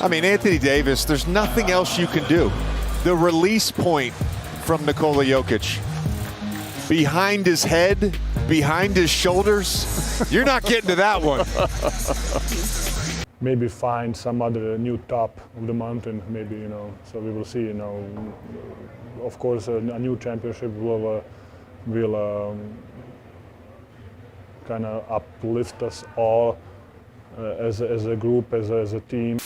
I mean, Anthony Davis, there's nothing else you can do. The release point from Nikola Jokic, behind his head, behind his shoulders, you're not getting to that one. Maybe find some other new top of the mountain, maybe, so we will see, Of course, a new championship will kind of uplift us all as a group, as a team.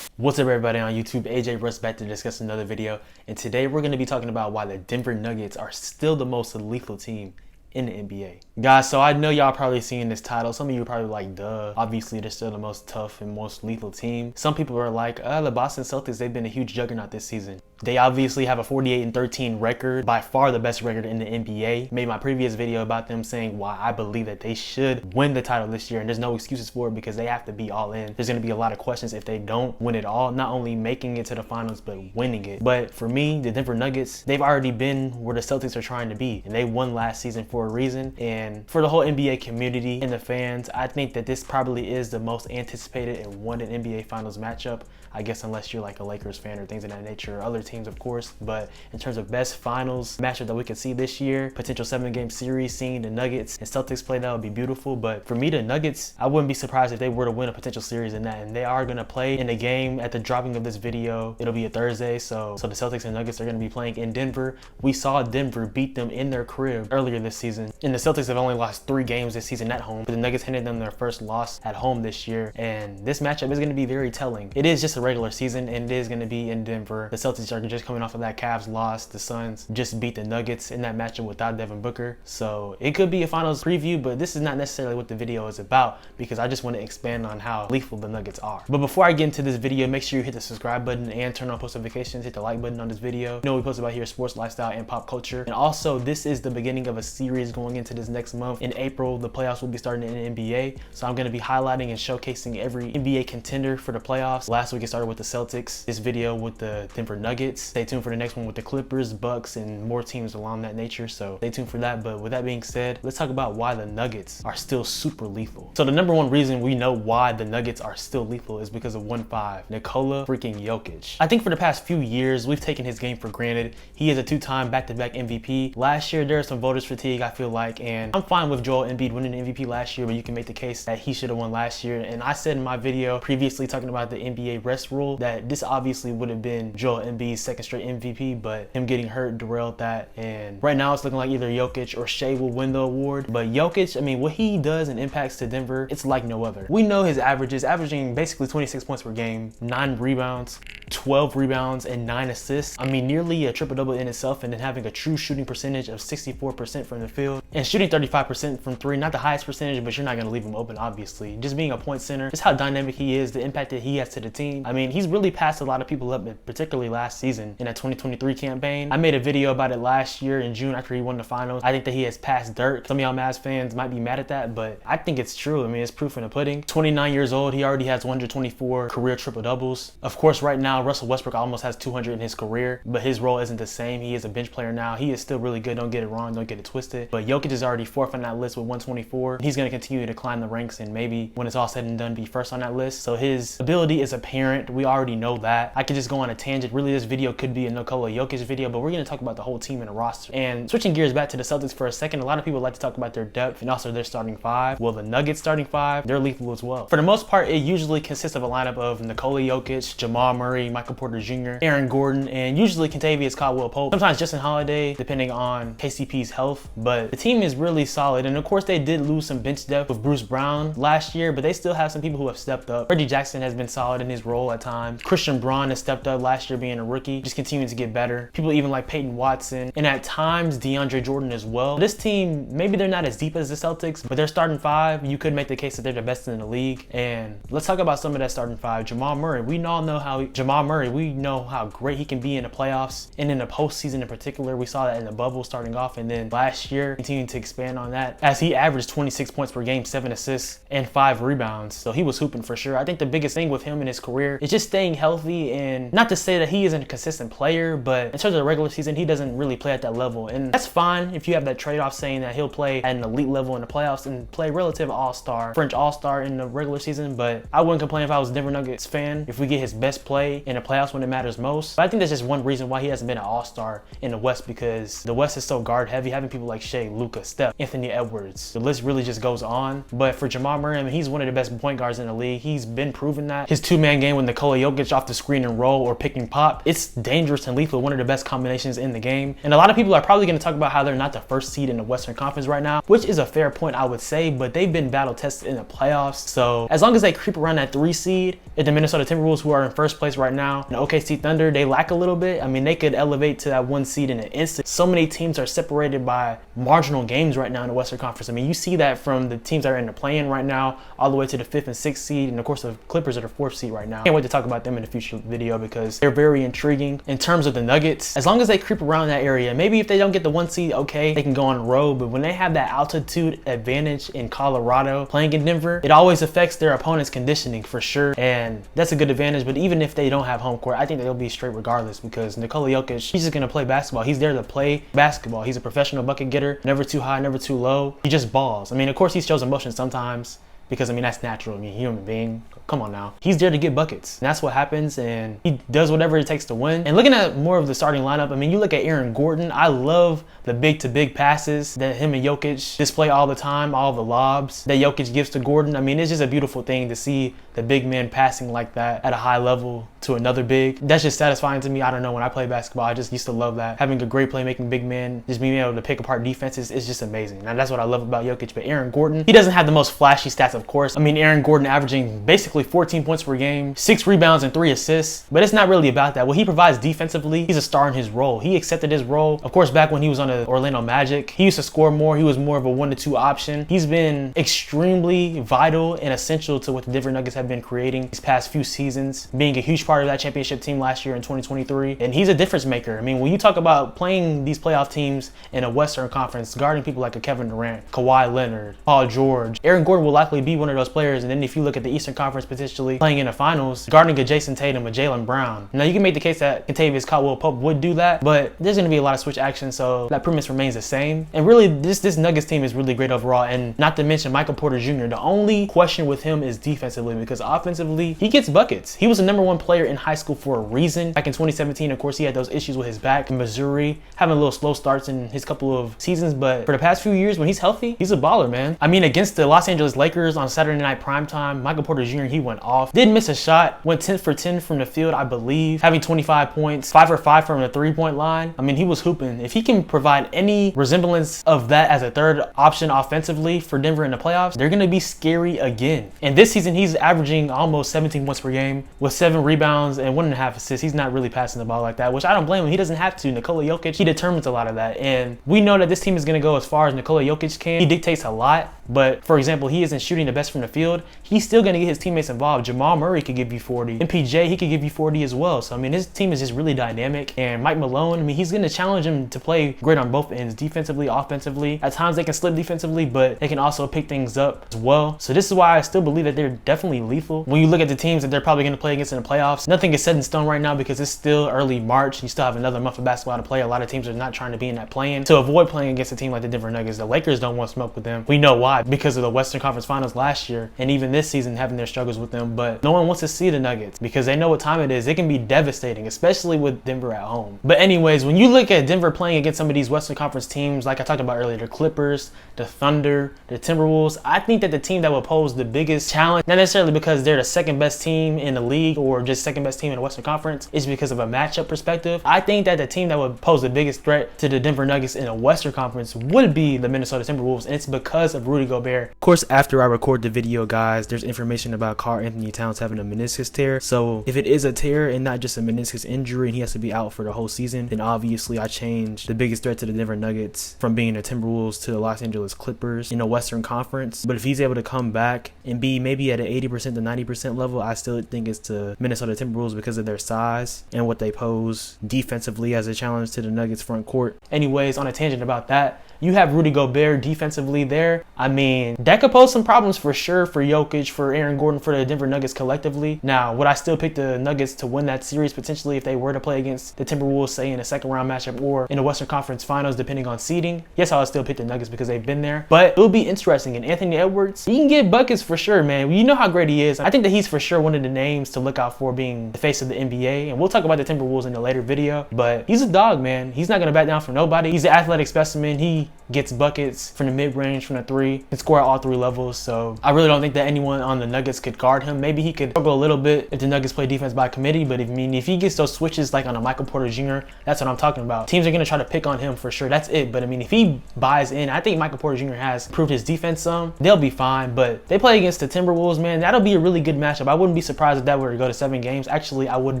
What's up, everybody on YouTube? AJ Russ back to discuss another video, and today we're going to be talking about why the Denver Nuggets are still the most lethal team in the NBA. Guys, so I know y'all probably seen this title. Some of you are probably like, duh. Obviously, they're still the most tough and most lethal team. Some people are like, the Boston Celtics, they've been a huge juggernaut this season. They obviously have a 48-13 record, by far the best record in the NBA. Made my previous video about them saying why I believe that they should win the title this year, and there's no excuses for it because they have to be all in. There's going to be a lot of questions if they don't win it all, not only making it to the finals, but winning it. But for me, the Denver Nuggets, they've already been where the Celtics are trying to be, and they won last season for a reason. And for the whole NBA community and the fans, I think that this probably is the most anticipated and wanted NBA Finals matchup. I guess unless you're like a Lakers fan or things of that nature, or other teams, of course. But in terms of best finals matchup that we could see this year, potential 7-game series, seeing the Nuggets and Celtics play, that would be beautiful. But for me, the Nuggets, I wouldn't be surprised if they were to win a potential series in that. And they are going to play in a game at the dropping of this video. It'll be a Thursday. So the Celtics and Nuggets are going to be playing in Denver. We saw Denver beat them in their crib earlier this season. And the Celtics have only lost 3 games this season at home. But the Nuggets handed them their first loss at home this year. And this matchup is going to be very telling. It is just a regular season, and it is going to be in Denver. The Celtics are just coming off of that Cavs loss. The Suns just beat the Nuggets in that matchup without Devin Booker. So it could be a finals preview, but this is not necessarily what the video is about, because I just want to expand on how lethal the Nuggets are. But before I get into this video, make sure you hit the subscribe button and turn on post notifications. Hit the like button on this video. You know we post about here sports, lifestyle, and pop culture. And also, this is the beginning of a series going into this next month. In April, the playoffs will be starting in the NBA. So I'm going to be highlighting and showcasing every NBA contender for the playoffs. Last week it started with the Celtics. This video with the Denver Nuggets. Stay tuned for the next one with the Clippers, Bucks, and more teams along that nature. So stay tuned for that. But with that being said, let's talk about why the Nuggets are still super lethal. So the number one reason we know why the Nuggets are still lethal is because of 1-5, Nikola freaking Jokic. I think for the past few years, we've taken his game for granted. He is a 2-time back-to-back MVP. Last year, there was some voters fatigue, I feel like, and I'm fine with Joel Embiid winning the MVP last year, but you can make the case that he should have won last year. And I said in my video previously talking about the NBA rest rule that this obviously would have been Joel Embiid's second straight MVP, but him getting hurt derailed that. And right now it's looking like either Jokic or Shea will win the award. But Jokic, I mean, what he does and impacts to Denver, it's like no other. We know his averages, averaging basically 26 points per game, 9 rebounds, 12 rebounds, and 9 assists. I mean, nearly a triple-double in itself, and then having a true shooting percentage of 64% from the field and shooting 35% from 3. Not the highest percentage, but you're not going to leave him open, obviously. Just being a point center, just how dynamic he is, the impact that he has to the team. I mean, he's really passed a lot of people up, particularly last season in that 2023 campaign. I made a video about it last year in June after he won the finals. I think that he has passed Dirk. Some of y'all Mavs fans might be mad at that, but I think it's true. I mean, it's proof in the pudding. 29 years old, he already has 124 career triple-doubles. Of course, right now, Russell Westbrook almost has 200 in his career, but his role isn't the same. He is a bench player now. He is still really good. Don't get it wrong. Don't get it twisted. But Jokic is already 4th on that list with 124. He's going to continue to climb the ranks and maybe when it's all said and done be 1st on that list. So his ability is apparent. We already know that. I could just go on a tangent. Really, this video could be a Nikola Jokic video, but we're going to talk about the whole team and the roster. And switching gears back to the Celtics for a second, a lot of people like to talk about their depth and also their starting 5. Well, the Nuggets starting 5, they're lethal as well. For the most part, it usually consists of a lineup of Nikola Jokic, Jamal Murray, Michael Porter Jr., Aaron Gordon, and usually Kentavious Caldwell-Pope. Sometimes Justin Holiday, depending on KCP's health. But the team is really solid. And of course, they did lose some bench depth with Bruce Brown last year, but they still have some people who have stepped up. Reggie Jackson has been solid in his role at times. Christian Braun has stepped up last year being a rookie, just continuing to get better. People even like Peyton Watson, and at times DeAndre Jordan as well. This team, maybe they're not as deep as the Celtics, but they're starting 5. You could make the case that they're the best in the league. And let's talk about some of that starting 5. Jamal Murray, we all know how Jamal Jamal Murray, we know how great he can be in the playoffs and in the postseason in particular. We saw that in the bubble starting off, and then last year continuing to expand on that as he averaged 26 points per game, 7 assists, and 5 rebounds. So he was hooping for sure. I think the biggest thing with him in his career is just staying healthy, and not to say that he isn't a consistent player, but in terms of the regular season, he doesn't really play at that level. And that's fine if you have that trade-off saying that he'll play at an elite level in the playoffs and play relative all-star, French all-star in the regular season. But I wouldn't complain if I was a Denver Nuggets fan if we get his best play in the playoffs when it matters most. But I think that's just one reason why he hasn't been an all-star in the West, because the West is so guard heavy, having people like Shea, Luka, Steph, Anthony Edwards. The list really just goes on. But for Jamal Murray, I mean, he's one of the best point guards in the league. He's been proving that. His two-man game with Nikola Jokic off the screen and roll or pick and pop, it's dangerous and lethal, one of the best combinations in the game. And a lot of people are probably going to talk about how they're not the first seed in the Western Conference right now, which is a fair point, I would say, but they've been battle tested in the playoffs. So as long as they creep around that 3 seed, if the Minnesota Timberwolves, who are in first place right now, and OKC Thunder, they lack a little bit. I mean, they could elevate to that 1 seed in an instant. So many teams are separated by marginal games right now in the Western Conference. I mean, you see that from the teams that are in the play-in right now, all the way to the 5th and 6th seed, and of course the Clippers are the 4th seed right now. Can't wait to talk about them in a future video because they're very intriguing. In terms of the Nuggets, as long as they creep around that area, maybe if they don't get the 1 seed, okay, they can go on the road, but when they have that altitude advantage in Colorado playing in Denver, it always affects their opponent's conditioning for sure, and that's a good advantage. But even if they don't have home court, I think they'll be straight regardless, because Nikola Jokic, he's just gonna play basketball. He's there to play basketball. He's a professional bucket getter, never too high, never too low. He just balls. I mean, of course he shows emotion sometimes, because I mean, that's natural. I mean, human being, come on now. He's there to get buckets. And that's what happens, and he does whatever it takes to win. And looking at more of the starting lineup, I mean, you look at Aaron Gordon, I love the big-to-big passes that him and Jokic display all the time, all the lobs that Jokic gives to Gordon. I mean, it's just a beautiful thing to see the big man passing like that at a high level to another big. That's just satisfying to me. I don't know, when I play basketball, I just used to love that. Having a great playmaking big man, just being able to pick apart defenses, is just amazing. And that's what I love about Jokic. But Aaron Gordon, he doesn't have the most flashy stats, of course. I mean, Aaron Gordon averaging basically 14 points per game, 6 rebounds and 3 assists, but it's not really about that. What he provides defensively, he's a star in his role. He accepted his role. Of course, back when he was on the Orlando Magic, he used to score more. He was more of a 1-2 option. He's been extremely vital and essential to what the Denver Nuggets have been creating these past few seasons, being a huge part of that championship team last year in 2023. And he's a difference maker. I mean, when you talk about playing these playoff teams in a Western Conference, guarding people like a Kevin Durant, Kawhi Leonard, Paul George, Aaron Gordon will likely be one of those players. And then if you look at the Eastern Conference potentially playing in the finals, guarding a Jason Tatum, a Jaylen Brown. Now you can make the case that Kentavious Caldwell-Pope would do that, but there's going to be a lot of switch action, so that premise remains the same. And really, this Nuggets team is really great overall, and not to mention Michael Porter Jr. The only question with him is defensively, because offensively, he gets buckets. He was the #1 player in high school for a reason. Back in 2017, of course, he had those issues with his back in Missouri, having a little slow starts in his couple of seasons, but for the past few years, when he's healthy, he's a baller, man. I mean, against the Los Angeles Lakers on Saturday night primetime, Michael Porter Jr., he went off. Didn't miss a shot, went 10 for 10 from the field, I believe, having 25 points, 5 for 5 from the 3-point line. I mean, he was hooping. If he can provide any resemblance of that as a third option offensively for Denver in the playoffs, they're going to be scary again. And this season, he's averaging almost 17 points per game with 7 rebounds and 1.5 assists. He's not really passing the ball like that, which I don't blame him. He doesn't have to. Nikola Jokic, he determines a lot of that. And we know that this team is going to go as far as Nikola Jokic can. He dictates a lot, but for example, he isn't shooting the best from the field. He's still going to get his teammates involved. Jamal Murray could give you 40. MPJ, he could give you 40 as well. So, I mean, his team is just really dynamic. And Mike Malone, I mean, he's going to challenge him to play great on both ends, defensively, offensively. At times, they can slip defensively, but they can also pick things up as well. So this is why I still believe that they're definitely lethal. When you look at the teams that they're probably going to play against in the playoffs, nothing is set in stone right now because it's still early March. You still have another month of basketball to play. A lot of teams are not trying to be in that play-in. To avoid playing against a team like the Denver Nuggets, the Lakers don't want smoke with them. We know why, because of the Western Conference Finals last year, and even this season having their struggles with them. But no one wants to see the Nuggets because they know what time it is. It can be devastating, especially with Denver at home. But anyways, when you look at Denver playing against some of these Western Conference teams, like I talked about earlier, the Clippers, the Thunder, the Timberwolves, I think that the team that will pose the biggest challenge, not necessarily because they're the second best team in the league or just second best team in the Western Conference, is because of a matchup perspective. I think that the team that would pose the biggest threat to the Denver Nuggets in the Western Conference would be the Minnesota Timberwolves, and it's because of Rudy Gobert. Of course, after I record the video, guys, there's information about Karl-Anthony Towns having a meniscus tear. So if it is a tear and not just a meniscus injury and he has to be out for the whole season, then obviously I change the biggest threat to the Denver Nuggets from being the Timberwolves to the Los Angeles Clippers in the Western Conference. But if he's able to come back and be maybe at an 80% to 90% level, I still think it's to Minnesota Timberwolves because of their size and what they pose defensively as a challenge to the Nuggets front court. Anyways, on a tangent about that, you have Rudy Gobert defensively there. I mean, that could pose some problems for sure for Jokic, for Aaron Gordon, for the Denver Nuggets collectively. Now, would I still pick the Nuggets to win that series potentially if they were to play against the Timberwolves, say in a second round matchup or in the Western Conference Finals, depending on seeding? Yes, I would still pick the Nuggets because they've been there. But it would be interesting. And Anthony Edwards, he can get buckets for sure, man. You know how great he is. I think that he's for sure one of the names to look out for being the face of the NBA. And we'll talk about the Timberwolves in a later video. But he's a dog, man. He's not going to back down for nobody. He's an athletic specimen. He gets buckets from the mid-range, from the three, can score at all three levels. So I really don't think that anyone on the Nuggets could guard him. Maybe he could struggle a little bit if the Nuggets play defense by committee, but if he gets those switches like on a Michael Porter Jr., that's what I'm talking about. Teams are going to try to pick on him for sure. That's it. But I mean, if he buys in, I think Michael Porter Jr. has proved his defense some. They'll be fine. But they play against the Timberwolves, man. That'll be a really good matchup. I wouldn't be surprised if that were to go to 7 games. Actually, I would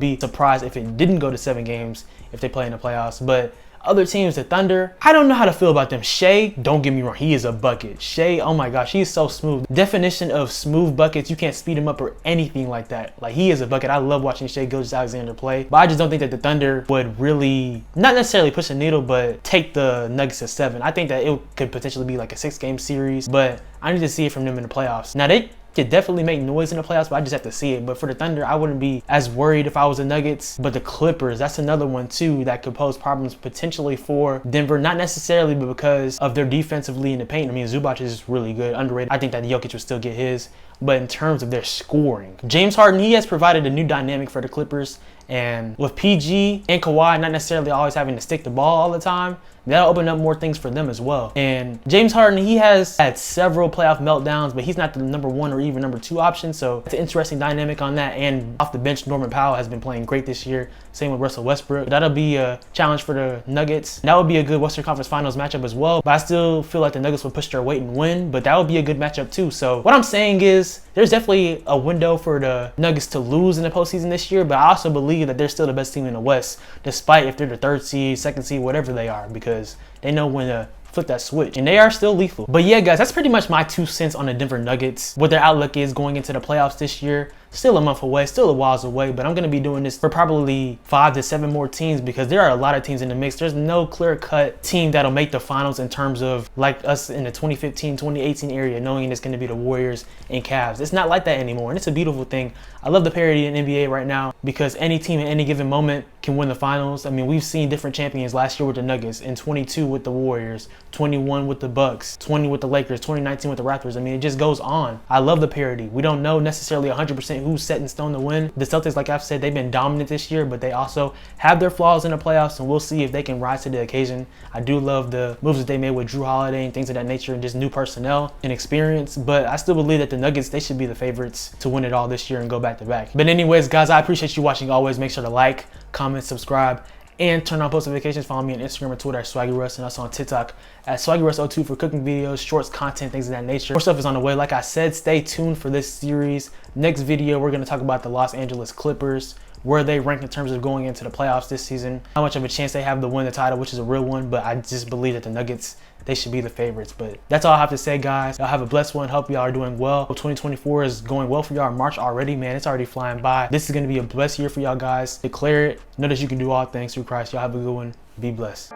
be surprised if it didn't go to 7 games if they play in the playoffs. But other teams, the Thunder, I don't know how to feel about them. Shea, don't get me wrong, he is a bucket. Shea, oh my gosh, he's so smooth. Definition of smooth buckets, you can't speed him up or anything like that. Like, he is a bucket. I love watching Shea Gilgeous-Alexander play, but I just don't think that the Thunder would really, not necessarily push the needle, but take the Nuggets to 7. I think that it could potentially be like a 6-game series, but I need to see it from them in the playoffs. Now, they could definitely make noise in the playoffs, but I just have to see it. But for the Thunder, I wouldn't be as worried if I was the Nuggets. But the Clippers, that's another one too that could pose problems potentially for Denver. Not necessarily, but because of their defensively in the paint. I mean, Zubac is really good, underrated. I think that Jokic would still get his. But in terms of their scoring, James Harden, he has provided a new dynamic for the Clippers. And with PG and Kawhi not necessarily always having to stick the ball all the time, that'll open up more things for them as well. And James Harden, he has had several playoff meltdowns, but he's not the number 1 or even number 2 option. So it's an interesting dynamic on that. And off the bench, Norman Powell has been playing great this year. Same with Russell Westbrook. That'll be a challenge for the Nuggets. That would be a good Western Conference Finals matchup as well. But I still feel like the Nuggets will push their weight and win. But that would be a good matchup too. So what I'm saying is there's definitely a window for the Nuggets to lose in the postseason this year. But I also believe that they're still the best team in the West, despite if they're the 3rd seed, 2nd seed, whatever they are, because they know when to flip that switch, and they are still lethal. But yeah, guys, that's pretty much my 2 cents on the Denver Nuggets, what their outlook is going into the playoffs this year. Still a month away, still a whiles away, but I'm going to be doing this for probably 5 to 7 more teams because there are a lot of teams in the mix. There's no clear-cut team that'll make the finals in terms of like us in the 2015, 2018 area, knowing it's going to be the Warriors and Cavs. It's not like that anymore, and it's a beautiful thing. I love the parity in NBA right now because any team at any given moment can win the finals. I mean, we've seen different champions last year with the Nuggets, in 22 with the Warriors, 21 with the Bucks, 20 with the Lakers, 2019 with the Raptors. I mean, it just goes on. I love the parity. We don't know necessarily 100% who's set in stone to win. The Celtics, like I've said, they've been dominant this year, but they also have their flaws in the playoffs, and we'll see if they can rise to the occasion. I do love the moves that they made with Drew Holiday and things of that nature, and just new personnel and experience, but I still believe that the Nuggets, they should be the favorites to win it all this year and go back to back. But anyways, guys, I appreciate you watching always. Make sure to like, comment, subscribe, and turn on post notifications. Follow me on Instagram and Twitter at SwaggyRuss, and also on TikTok at SwaggyRuss02 for cooking videos, shorts, content, things of that nature. More stuff is on the way. Like I said, stay tuned for this series. Next video, we're going to talk about the Los Angeles Clippers, where they rank in terms of going into the playoffs this season, how much of a chance they have to win the title, which is a real one, but I just believe that the Nuggets, they should be the favorites. But that's all I have to say, guys. Y'all have a blessed one. Hope y'all are doing well. 2024 is going well for y'all. March already, man. It's already flying by. This is going to be a blessed year for y'all guys. Declare it. Know that you can do all things through Christ. Y'all have a good one. Be blessed.